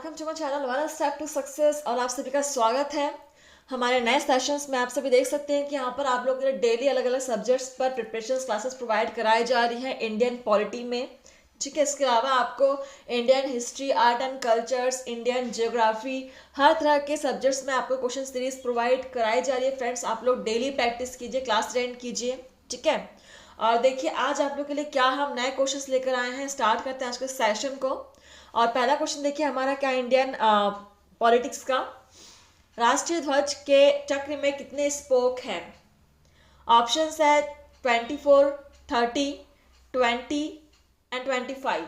Welcome to my channel one step to success और आप सभी का स्वागत है हमारे नए सेशंस में। आप सभी देख सकते हैं कि यहाँ पर आप लोगों के लिए डेली अलग अलग सब्जेक्ट्स पर प्रिपरेशन क्लासेस प्रोवाइड कराई जा रही है इंडियन पॉलिटी में। ठीक है, इसके अलावा आपको Indian history, art and cultures, Indian geography, हर तरह के सब्जेक्ट्स में आपको क्वेश्चन सीरीज प्रोवाइड कराई जा रही है। फ्रेंड्स, आप लोग डेली प्रैक्टिस कीजिए, क्लास अटेंड कीजिए। ठीक है, और देखिए आज आप लोग के लिए क्या हम नए क्वेश्चंस लेकर आए हैं। स्टार्ट करते हैं आज के सेशन को। और पहला क्वेश्चन देखिए हमारा क्या इंडियन पॉलिटिक्स का। राष्ट्रीय ध्वज के चक्र में कितने स्पोक हैं? ऑप्शंस है 24, 30, 20 एंड 25।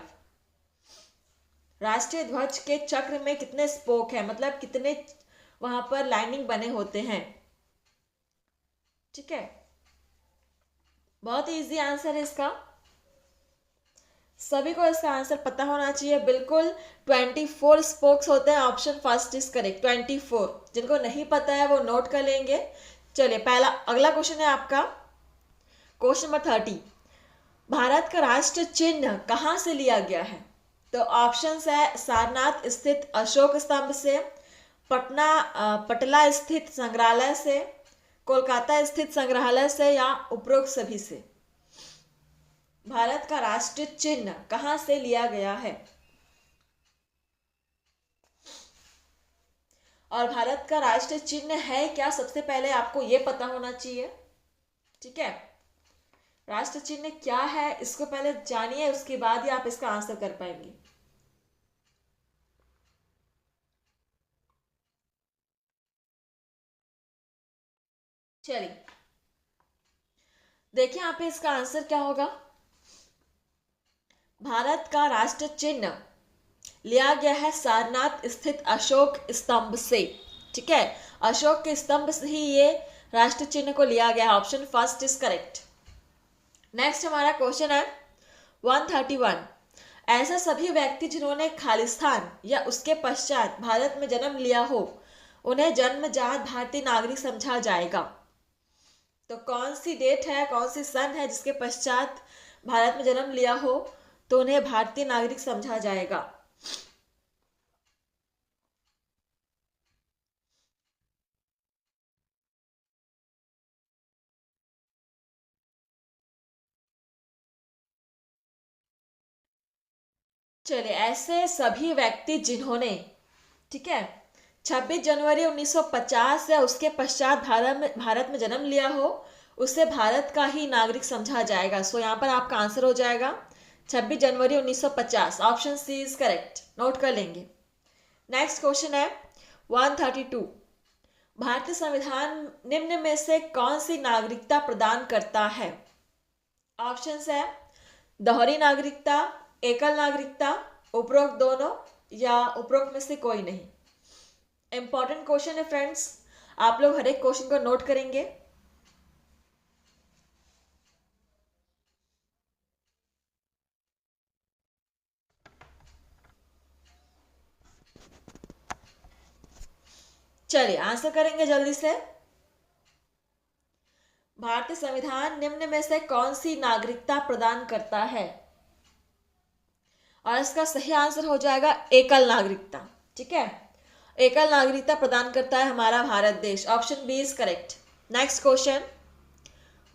राष्ट्रीय ध्वज के चक्र में कितने स्पोक हैं, मतलब कितने वहां पर लाइनिंग बने होते हैं। ठीक है, बहुत ही इजी आंसर है इसका, सभी को इसका आंसर पता होना चाहिए। बिल्कुल 24 स्पोक्स होते हैं। Option first is correct, 24। जिनको नहीं पता है वो नोट कर लेंगे। चलिए अगला क्वेश्चन है आपका, क्वेश्चन नंबर 30। भारत का राष्ट्र चिन्ह कहाँ से लिया गया है? तो ऑप्शंस है सारनाथ स्थित अशोक स्तंभ से, पटना स्थित संग्रहालय से, कोलकाता स्थित संग्रहालय से, या उपरोक्त सभी से। भारत का राष्ट्रीय चिन्ह कहां से लिया गया है? और भारत का राष्ट्रीय चिन्ह है क्या, सबसे पहले आपको यह पता होना चाहिए। ठीक है, राष्ट्रीय चिन्ह क्या है इसको पहले जानिए, उसके बाद ही आप इसका आंसर कर पाएंगे। चलिए देखिए यहाँ पे इसका आंसर क्या होगा। भारत का राष्ट्रीय चिन्ह लिया गया है सारनाथ स्थित अशोक स्तंभ से। ठीक है, अशोक के स्तंभ से ही ये राष्ट्रीय चिन्ह को लिया गया है। Option first is correct. Next हमारा क्वेश्चन है 131। ऐसे सभी व्यक्ति जिन्होंने खालिस्तान या उसके पश्चात भारत में जन्म लिया हो उन्हें जन्मजात भारतीय नागरिक समझा जाएगा। तो कौन सी डेट है, कौन सी सन है जिसके पश्चात भारत में जन्म लिया हो तो उन्हें भारतीय नागरिक समझा जाएगा? चलिए, ऐसे सभी व्यक्ति जिन्होंने, ठीक है, 26 जनवरी 1950 या उसके पश्चात भारत में जन्म लिया हो उसे भारत का ही नागरिक समझा जाएगा। सो यहाँ पर आपका आंसर हो जाएगा 26 जनवरी 1950। Option C is correct, note कर लेंगे। नेक्स्ट क्वेश्चन है 132। भारतीय संविधान निम्न में से कौन सी नागरिकता प्रदान करता है? ऑप्शंस है दोहरी नागरिकता, एकल नागरिकता, उपरोक्त दोनों, या उपरोक्त में से कोई नहीं। इंपॉर्टेंट क्वेश्चन है फ्रेंड्स, आप लोग हर एक क्वेश्चन को नोट करेंगे। चलिए आंसर करेंगे जल्दी से। भारतीय संविधान निम्न में से कौन सी नागरिकता प्रदान करता है? और इसका सही आंसर हो जाएगा एकल नागरिकता। ठीक है, एकल नागरिकता प्रदान करता है हमारा भारत देश। Option B is correct. Next question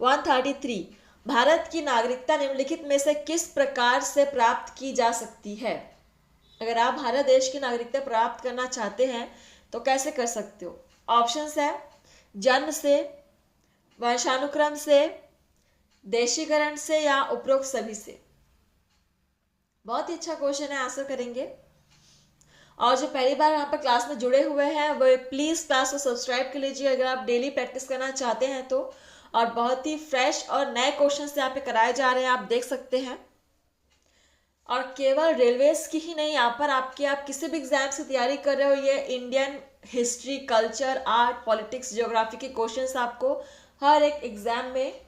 133। भारत की नागरिकता निम्नलिखित में से किस प्रकार से प्राप्त की जा सकती है? अगर आप भारत देश की नागरिकता प्राप्त करना चाहते हैं तो कैसे कर सकते हो? ऑप्शंस है जन्म से, वंशानुक्रम से, देशीकरण से, या उपरोक्त सभी से। बहुत ही अच्छा क्वेश्चन है, आंसर करेंगे। और जो पहली बार यहाँ पर क्लास में जुड़े हुए हैं वो प्लीज क्लास को सब्सक्राइब कर लीजिए अगर आप डेली प्रैक्टिस करना चाहते हैं तो। और बहुत ही फ्रेश और नए क्वेश्चन यहाँ पे कराए जा रहे हैं, आप देख सकते हैं। और केवल रेलवेज की ही नहीं, यहाँ पर आप किसी भी एग्जाम की तैयारी कर रहे हो, ये Indian history, culture, art, politics, geography के क्वेश्चंस आपको हर एक एग्जाम में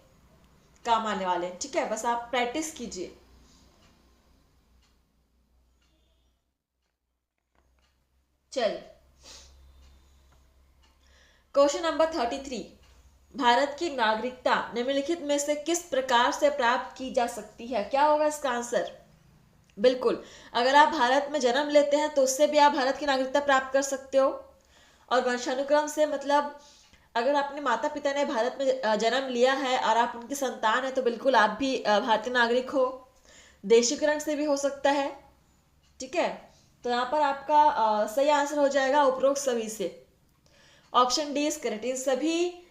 काम आने वाले हैं। ठीक है, बस आप प्रैक्टिस कीजिए। चलिए क्वेश्चन नंबर 33। भारत की नागरिकता निम्नलिखित में से किस प्रकार से प्राप्त की जा सकती है? क्या होगा इसका आंसर? बिल्कुल, अगर आप भारत में जन्म लेते हैं तो उससे भी आप भारत की नागरिकता प्राप्त कर सकते हो। और वंशानुक्रम से मतलब अगर अपने माता पिता ने भारत में जन्म लिया है और आप उनकी संतान है तो बिल्कुल आप भी भारतीय नागरिक हो। देशीकरण से भी हो सकता है। ठीक है, तो यहाँ पर आपका सही आंसर हो जाएगा उपरोक्त सभी से। Option D is correct. इन सभी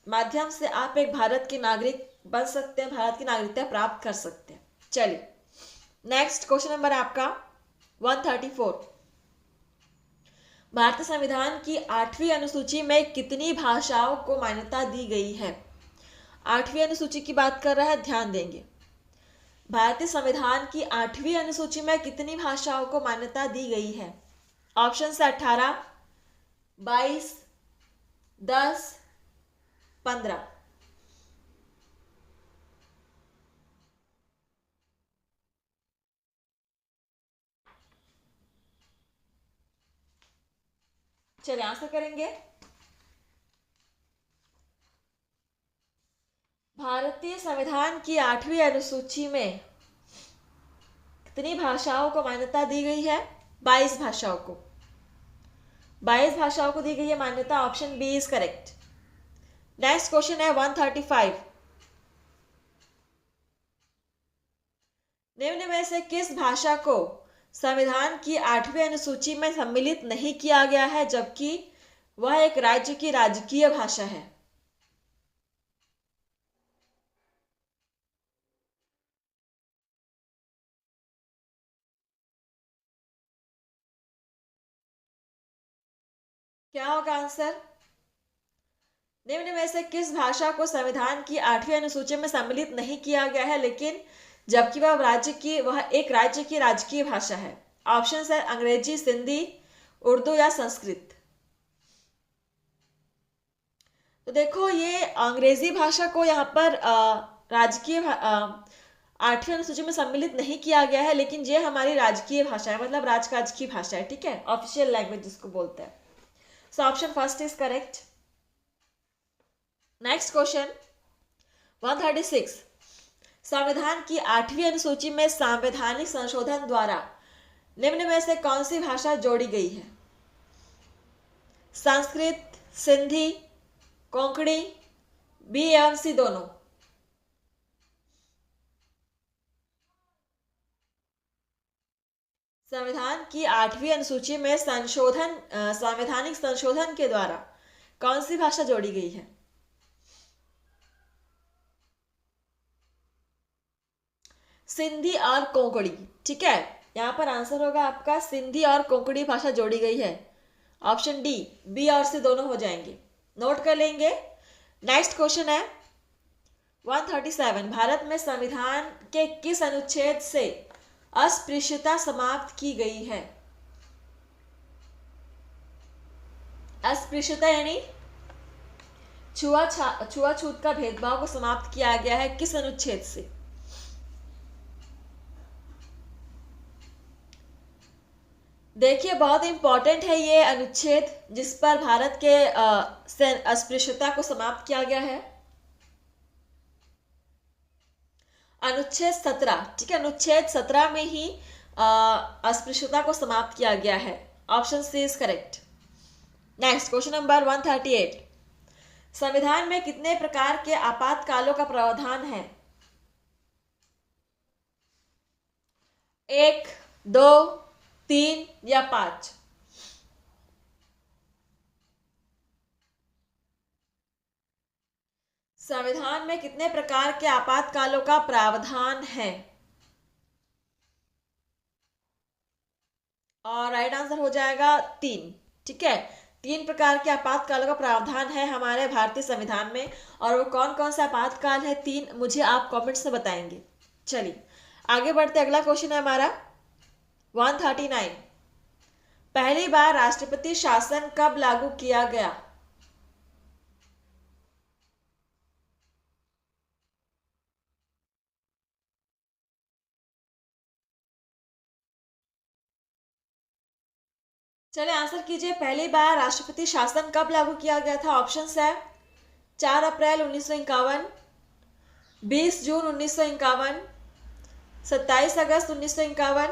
माध्यम से आप एक भारत के नागरिक बन सकते हैं, भारत की नागरिकता प्राप्त कर सकते हैं। चलिए नेक्स्ट क्वेश्चन नंबर आपका 134। भारतीय संविधान की 8वीं अनुसूची में कितनी भाषाओं को मान्यता दी गई है? 8वीं अनुसूची की बात कर रहा है, ध्यान देंगे। भारतीय संविधान की 8वीं अनुसूची में कितनी भाषाओं को मान्यता दी गई है? ऑप्शन से 18, 22, 10, 15। चलिए आंसर करेंगे। भारतीय संविधान की 8वीं अनुसूची में कितनी भाषाओं को मान्यता दी गई है? 22 भाषाओं को। 22 भाषाओं को दी गई है मान्यता। Option B is correct. Next question है 135। निम्न में से किस भाषा को संविधान की 8वीं अनुसूची में सम्मिलित नहीं किया गया है जबकि वह एक राज्य की राजकीय भाषा है? क्या होगा आंसर? निम्न में से किस भाषा को संविधान की 8वीं अनुसूची में सम्मिलित नहीं किया गया है लेकिन जबकि वह एक राज्य की राजकीय भाषा है? ऑप्शन है अंग्रेजी, सिंधी, उर्दू या संस्कृत। तो देखो ये अंग्रेजी भाषा को यहाँ पर राजकीय 8वीं अनुसूची में सम्मिलित नहीं किया गया है, लेकिन ये हमारी राजकीय भाषा है, मतलब राजकाज की भाषा है। ठीक है, ऑफिशियल लैंग्वेज जिसको बोलते हैं। So option first is correct. Next question 136। संविधान की 8वीं अनुसूची में संवैधानिक संशोधन द्वारा निम्न में से कौन सी भाषा जोड़ी गई है? संस्कृत, सिंधी, कोंकणी, बी एवं सी दोनों। संविधान की 8वीं अनुसूची में संवैधानिक संशोधन के द्वारा कौन सी भाषा जोड़ी गई है? सिंधी और कोंकणी। ठीक है, यहां पर आंसर होगा आपका सिंधी और कोंकणी भाषा जोड़ी गई है। ऑप्शन डी, बी और सी दोनों हो जाएंगे, नोट कर लेंगे। नेक्स्ट क्वेश्चन है 137। भारत में संविधान के किस अनुच्छेद से अस्पृश्यता समाप्त की गई है? अस्पृश्यता यानी छुआछूत का भेदभाव को समाप्त किया गया है किस अनुच्छेद से? देखिए बहुत इंपॉर्टेंट है ये अनुच्छेद जिस पर भारत के अस्पृश्यता को समाप्त किया गया है। अनुच्छेद 17। ठीक है, अनुच्छेद 17 में ही अस्पृश्यता को समाप्त किया गया है। Option C is correct. Next question number 138। संविधान में कितने प्रकार के आपातकालों का प्रावधान है? 1, 2, 3 या 5? संविधान में कितने प्रकार के आपातकालों का प्रावधान है? और राइट आंसर हो जाएगा 3। ठीक है, 3 प्रकार के आपातकालों का प्रावधान है हमारे भारतीय संविधान में। और वो कौन कौन सा आपातकाल है 3, मुझे आप कमेंट से बताएंगे। चलिए आगे बढ़ते, अगला क्वेश्चन है हमारा 139। पहली बार राष्ट्रपति शासन कब लागू किया गया? चलिए आंसर कीजिए। पहली बार राष्ट्रपति शासन कब लागू किया गया था? ऑप्शन है 4 अप्रैल 1951, 20 जून 1951, 27 अगस्त 1951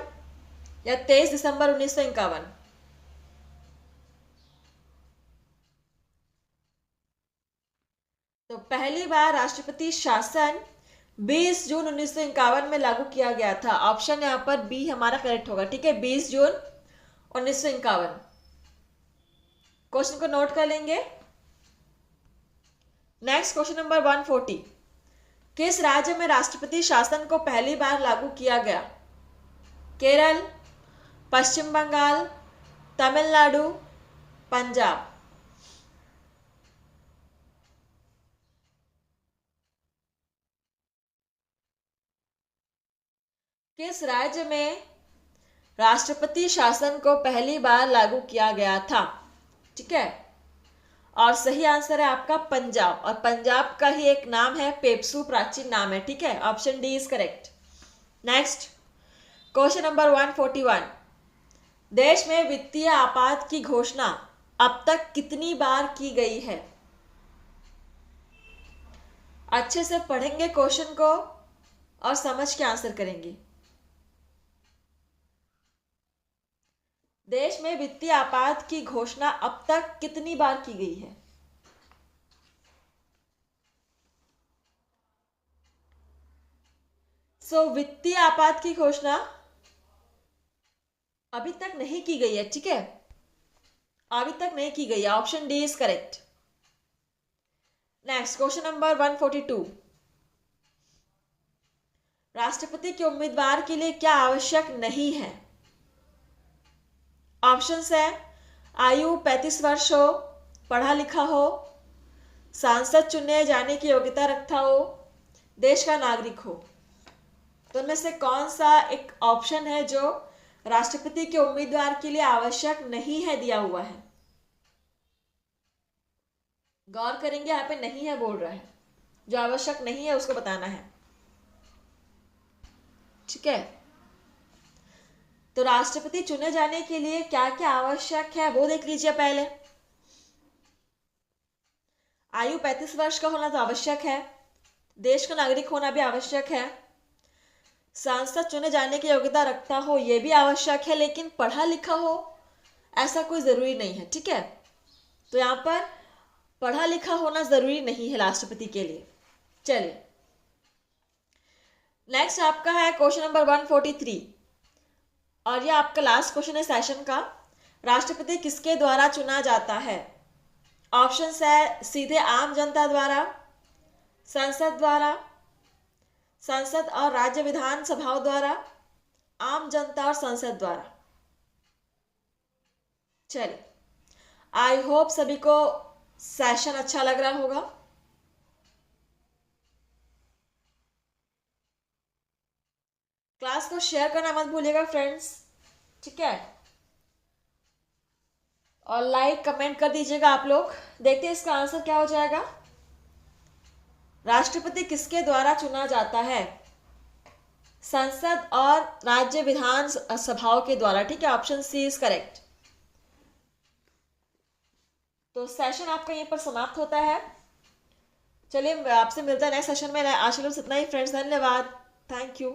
या 23 दिसंबर 1951? तो पहली बार राष्ट्रपति शासन 20 जून 1951 में लागू किया गया था। ऑप्शन यहाँ पर बी हमारा करेक्ट होगा। ठीक है, 20 जून 1951। क्वेश्चन को नोट कर लेंगे। Next question number 140। किस राज्य में राष्ट्रपति शासन को पहली बार लागू किया गया? केरल, पश्चिम बंगाल, तमिलनाडु, पंजाब? किस राज्य में राष्ट्रपति शासन को पहली बार लागू किया गया था? ठीक है, और सही आंसर है आपका पंजाब। और पंजाब का ही एक नाम है पेप्सू, प्राचीन नाम है। ठीक है, option D is correct. Next question number 141। देश में वित्तीय आपात की घोषणा अब तक कितनी बार की गई है? अच्छे से पढ़ेंगे क्वेश्चन को और समझ के आंसर करेंगे। देश में वित्तीय आपात की घोषणा अब तक कितनी बार की गई है? वित्तीय आपात की घोषणा अभी तक नहीं की गई है। ठीक है, अभी तक नहीं की गई है। Option D is correct. Next question number 142। राष्ट्रपति के उम्मीदवार के लिए क्या आवश्यक नहीं है? ऑप्शंस है आयु 35 वर्ष हो, पढ़ा लिखा हो, सांसद चुने जाने की योग्यता रखता हो, देश का नागरिक हो। तो उनमें से कौन सा एक ऑप्शन है जो राष्ट्रपति के उम्मीदवार के लिए आवश्यक नहीं है दिया हुआ है? गौर करेंगे, यहाँ पे नहीं है बोल रहा है, जो आवश्यक नहीं है उसको बताना है। ठीक है, तो राष्ट्रपति चुने जाने के लिए क्या क्या आवश्यक है वो देख लीजिए पहले। आयु 35 वर्ष का होना तो आवश्यक है, देश का नागरिक होना भी आवश्यक है, सांसद चुने जाने की योग्यता रखता हो यह भी आवश्यक है, लेकिन पढ़ा लिखा हो ऐसा कोई जरूरी नहीं है। ठीक है, तो यहाँ पर पढ़ा लिखा होना जरूरी नहीं है राष्ट्रपति के लिए। चलिए नेक्स्ट आपका है क्वेश्चन नंबर 143 और यह आपका लास्ट क्वेश्चन है सेशन का। राष्ट्रपति किसके द्वारा चुना जाता है? ऑप्शंस है सीधे आम जनता द्वारा, संसद द्वारा, संसद और राज्य विधानसभाओं द्वारा, आम जनता और संसद द्वारा। चलिए, आई होप सभी को सेशन अच्छा लग रहा होगा। क्लास को शेयर करना मत भूलिएगा फ्रेंड्स। ठीक है, और लाइक कमेंट कर दीजिएगा आप लोग। देखते हैं इसका आंसर क्या हो जाएगा। राष्ट्रपति किसके द्वारा चुना जाता है? संसद और राज्य विधान सभाओं के द्वारा। ठीक है, ऑप्शन सी इज करेक्ट। तो सेशन आपका यहीं पर समाप्त होता है। चलिए आपसे मिलता है नेक्स्ट सेशन में। आज के लिए इतना ही फ्रेंड्स, धन्यवाद, थैंक यू।